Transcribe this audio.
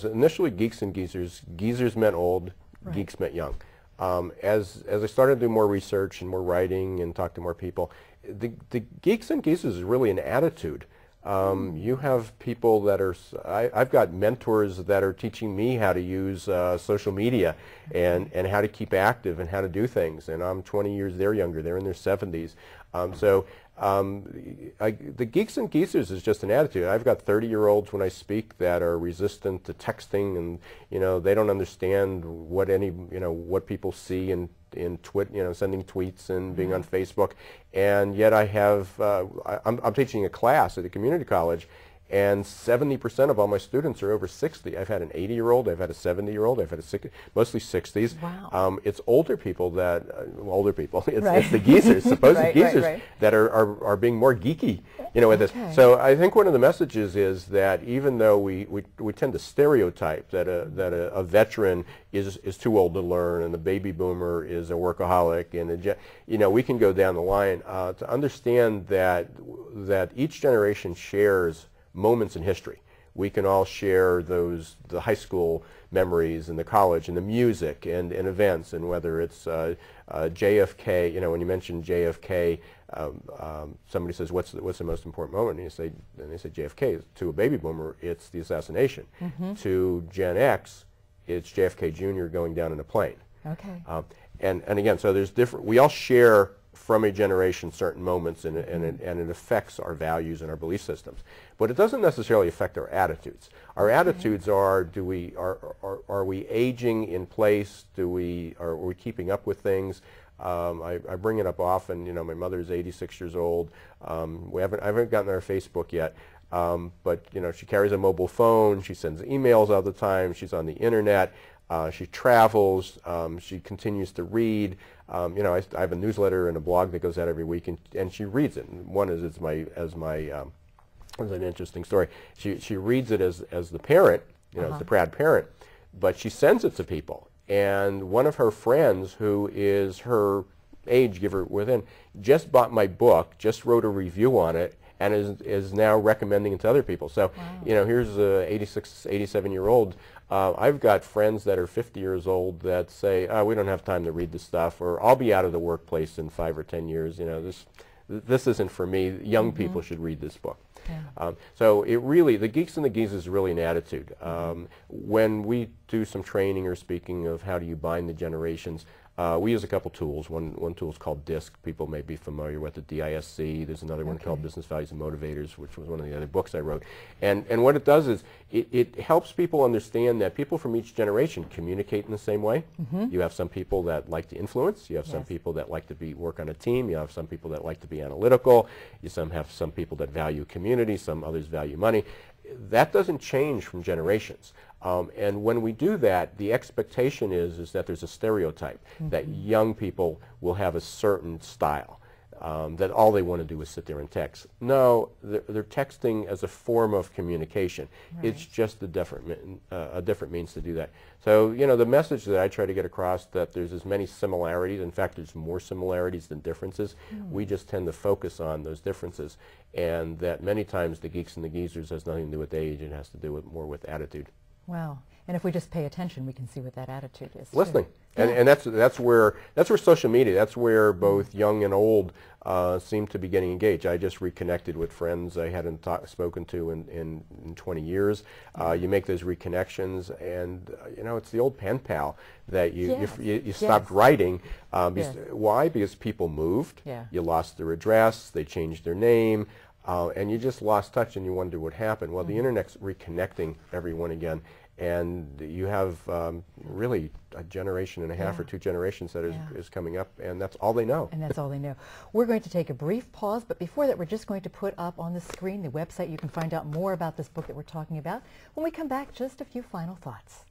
was initially Geeks and Geezers. Geezers meant old, Right. geeks meant young. As I started to do more research and more writing and talk to more people, the Geeks and Geezers is really an attitude. You have people that are, I've got mentors that are teaching me how to use social media and how to keep active and how to do things. And I'm 20 years, they're younger, they're in their 70s. The Geeks and Geezers is just an attitude. I've got 30-year-olds when I speak that are resistant to texting, and they don't understand what what people see in sending tweets and being on Facebook, and yet I have I'm teaching a class at a community college, and 70% of all my students are over 60. I've had an 80-year-old, I've had a 70-year-old, I've had a 60, mostly 60s. Wow. It's older people that, older people, it's, Right. it's the geezers, supposed Right, geezers right. that are being more geeky, with this. So I think one of the messages is that even though we tend to stereotype that a veteran is too old to learn and the baby boomer is a workaholic, and we can go down the line to understand that each generation shares moments in history. We can all share the high school memories and the college and the music and events, and whether it's JFK, when you mention JFK, somebody says, what's the most important moment? And they say JFK. To a baby boomer, it's the assassination. To Gen X, it's JFK Jr. going down in a plane. Okay. And again, so there's different, we all share from a generation certain moments, and it affects our values and our belief systems. But it doesn't necessarily affect our attitudes. Our attitudes are, are we aging in place? Are we keeping up with things? I bring it up often. My mother's 86 years old. I haven't gotten her Facebook yet. But she carries a mobile phone. She sends emails all the time. She's on the internet. She travels. She continues to read. I have a newsletter and a blog that goes out every week, and she reads it. And one is it's an interesting story. She reads it as the parent, as the proud parent, but she sends it to people. And one of her friends, who is her age, give her within, just bought my book, just wrote a review on it, and is now recommending it to other people. So, here's a 86, 87-year-old. I've got friends that are 50 years old that say, oh, we don't have time to read this stuff, or I'll be out of the workplace in 5 or 10 years. This isn't for me. Young people should read this book. Yeah. So the Geeks and the Geezers is really an attitude. When we do some training or speaking of how do you bind the generations, we use a couple tools. One tool is called DISC. People may be familiar with the DISC. There's another one called Business Values and Motivators, which was one of the other books I wrote. And what it does is it helps people understand that people from each generation communicate in the same way. You have some people that like to influence. You have some people that like to work on a team. You have some people that like to be analytical. You have some people that value community. Some others value money. That doesn't change from generations. And when we do that, the expectation is that there's a stereotype that young people will have a certain style, that all they want to do is sit there and text. No, they're texting as a form of communication. Right. It's just a different means to do that. So, the message that I try to get across, that there's as many similarities. In fact, there's more similarities than differences. We just tend to focus on those differences, and that many times the Geeks and the Geezers has nothing to do with age. It has to do more with attitude. Wow. And if we just pay attention, we can see what that attitude is. Listening. And that's where social media, that's where both young and old seem to be getting engaged. I just reconnected with friends I hadn't spoken to in 20 years. You make those reconnections, and it's the old pen pal that you stopped writing. Why? Because people moved. You lost their address. They changed their name. And you just lost touch, and you wonder what happened. Well, the Internet's reconnecting everyone again, and you have really a generation and a half or 2 generations that is coming up, and that's all they know. And that's all they know. We're going to take a brief pause, but before that, we're just going to put up on the screen the website. You can find out more about this book that we're talking about. When we come back, just a few final thoughts.